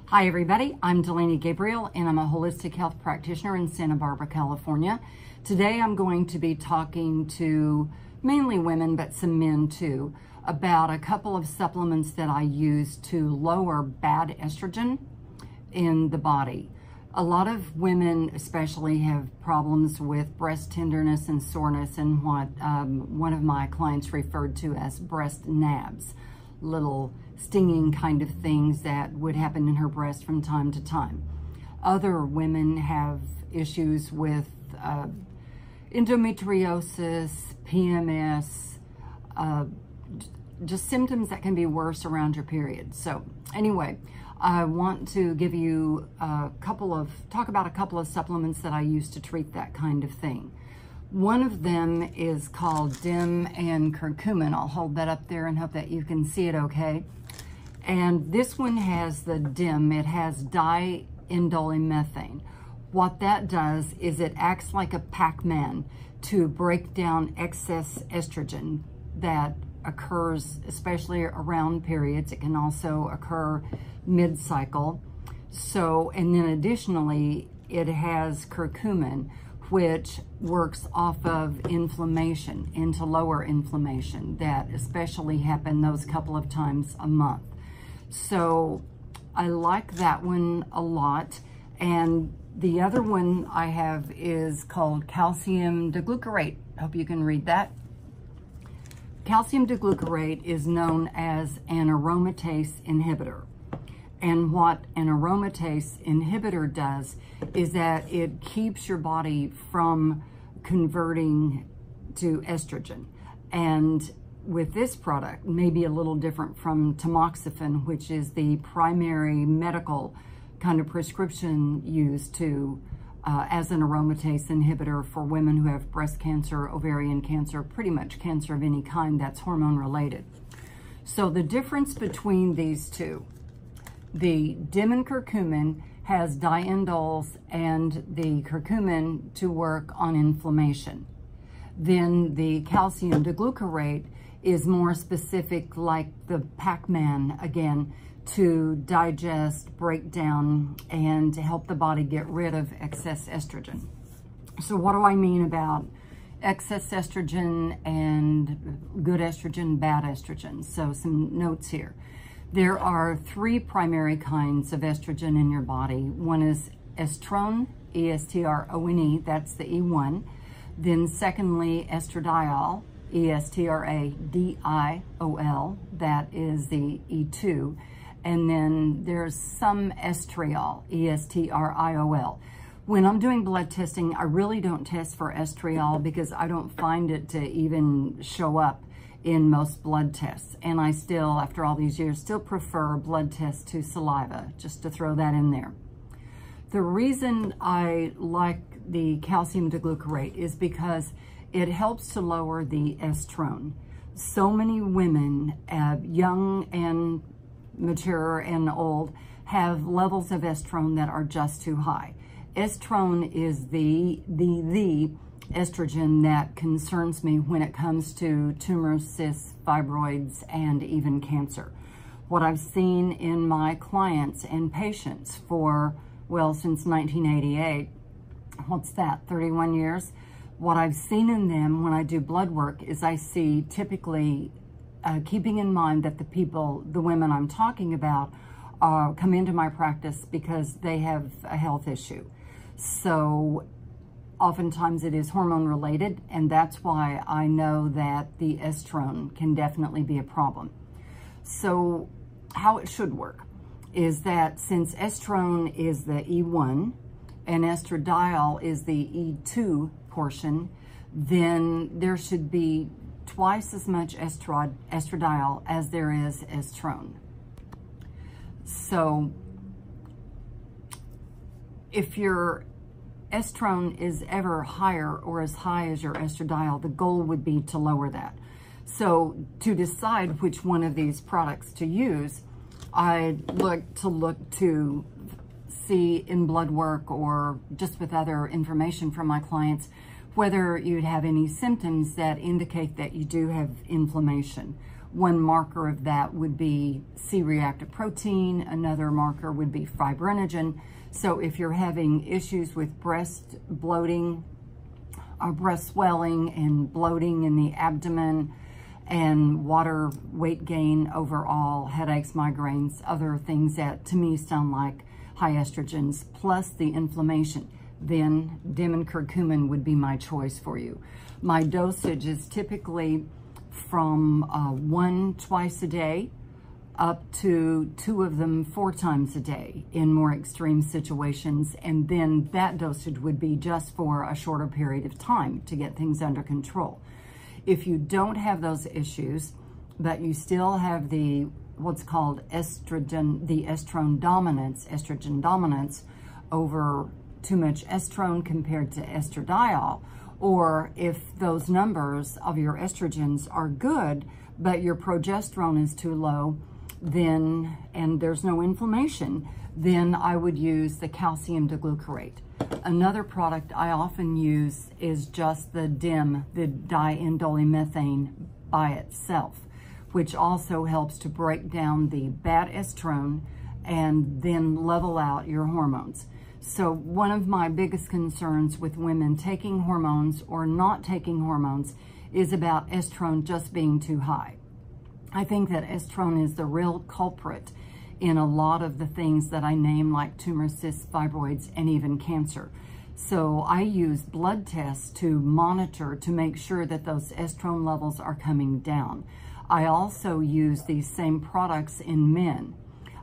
Hi everybody, I'm Delaney Gabriel and I'm a holistic health practitioner in Santa Barbara, California. Today I'm going to be talking to mainly women, but some men too, about a couple of supplements that I use to lower bad estrogen in the body. A lot of women especially have problems with breast tenderness and soreness and what one of my clients referred to as breast nabs, little stinging kind of things that would happen in her breast from time to time. Other women have issues with endometriosis, PMS, just symptoms that can be worse around your period. So anyway, I want to give you talk about a couple of supplements that I use to treat that kind of thing. One of them is called DIM and Curcumin. I'll hold that up there and hope that you can see it okay. And this one has the DIM. It has di-indolylmethane. What that does is it acts like a Pac-Man to break down excess estrogen that occurs especially around periods. It can also occur mid-cycle. So, and then additionally, it has curcumin, which works off of inflammation and to lower inflammation that especially happen those couple of times a month. So I like that one a lot. And the other one I have is called calcium D-Glucarate. Hope you can read that. Calcium D-Glucarate is known as an aromatase inhibitor. And what an aromatase inhibitor does is that it keeps your body from converting to estrogen. And with this product, maybe a little different from tamoxifen, which is the primary medical kind of prescription used to as an aromatase inhibitor for women who have breast cancer, ovarian cancer, pretty much cancer of any kind that's hormone related. So the difference between these two, the DIM and curcumin has diindols and the curcumin to work on inflammation. Then the calcium D-Glucarate is more specific, like the Pac-Man again, to digest, break down, and to help the body get rid of excess estrogen. So what do I mean about excess estrogen and good estrogen, bad estrogen? So some notes here. There are three primary kinds of estrogen in your body. One is estrone, E-S-T-R-O-N-E, that's the E1. Then secondly, estradiol, E-S-T-R-A-D-I-O-L, that is the E2. And then there's some estriol, E-S-T-R-I-O-L. When I'm doing blood testing, I really don't test for estriol because I don't find it to even show up in most blood tests. And I still, after all these years, still prefer blood tests to saliva, just to throw that in there. The reason I like the calcium D-Glucarate is because it helps to lower the estrone. So many women, young and mature and old, have levels of estrone that are just too high. Estrone is the estrogen that concerns me when it comes to tumors, cysts, fibroids, and even cancer. What I've seen in my clients and patients for, well, since 1988, what's that, 31 years? What I've seen in them when I do blood work is I see typically, keeping in mind that the women I'm talking about come into my practice because they have a health issue. So oftentimes it is hormone related, and that's why I know that the estrone can definitely be a problem. So how it should work is that since estrone is the E1 and estradiol is the E2 portion, then there should be twice as much estradiol as there is estrone. So if your estrone is ever higher or as high as your estradiol, the goal would be to lower that. So to decide which one of these products to use, I look to see in blood work or just with other information from my clients whether you'd have any symptoms that indicate that you do have inflammation. One marker of that would be C-Reactive Protein. Another marker would be Fibrinogen. So if you're having issues with breast bloating, or breast swelling and bloating in the abdomen, and water weight gain overall, headaches, migraines, other things that to me sound like high estrogens, plus the inflammation, then dim and curcumin would be my choice for you. My dosage is typically from 1 twice a day up to 2 of them 4 times a day in more extreme situations, and then that dosage would be just for a shorter period of time to get things under control. If you don't have those issues, but you still have the what's called estrogen, the estrogen dominance over too much estrone compared to estradiol, or if those numbers of your estrogens are good, but your progesterone is too low, then, and there's no inflammation, then I would use the calcium D-Glucarate. Another product I often use is just the DIM, the diindolylmethane by itself, which also helps to break down the bad estrone and then level out your hormones. So one of my biggest concerns with women taking hormones or not taking hormones is about estrone just being too high. I think that estrone is the real culprit in a lot of the things that I name, like tumor, cysts, fibroids, and even cancer. So I use blood tests to monitor to make sure that those estrone levels are coming down. I also use these same products in men.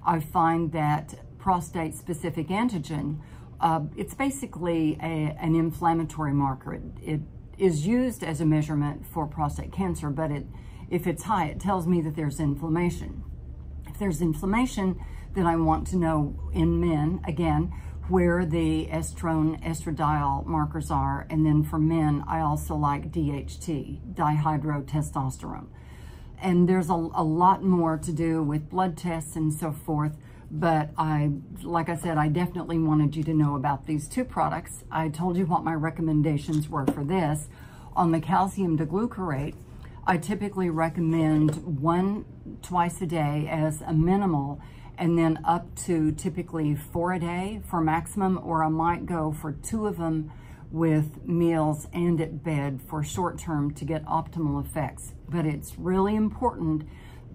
I find that prostate-specific antigen, it's basically an inflammatory marker. It is used as a measurement for prostate cancer, but if it's high, it tells me that there's inflammation. If there's inflammation, then I want to know in men, again, where the estrone, estradiol markers are. And then for men, I also like DHT, dihydrotestosterone. And there's a lot more to do with blood tests and so forth. But like I said, I definitely wanted you to know about these 2 products. I told you what my recommendations were for this. On the calcium D-Glucarate, I typically recommend 1 twice a day as a minimal, and then up to typically 4 a day for maximum, or I might go for 2 of them with meals and at bed for short term to get optimal effects. But it's really important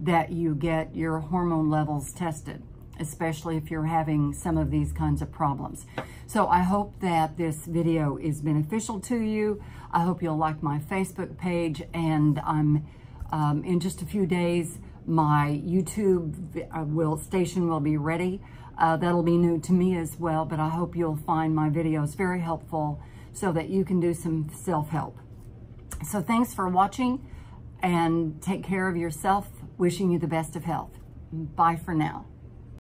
that you get your hormone levels tested, especially if you're having some of these kinds of problems. So I hope that this video is beneficial to you. I hope you'll like my Facebook page, and I'm in just a few days, my YouTube station will be ready. That'll be new to me as well, but I hope you'll find my videos very helpful so that you can do some self-help. So thanks for watching, and take care of yourself. Wishing you the best of health. Bye for now.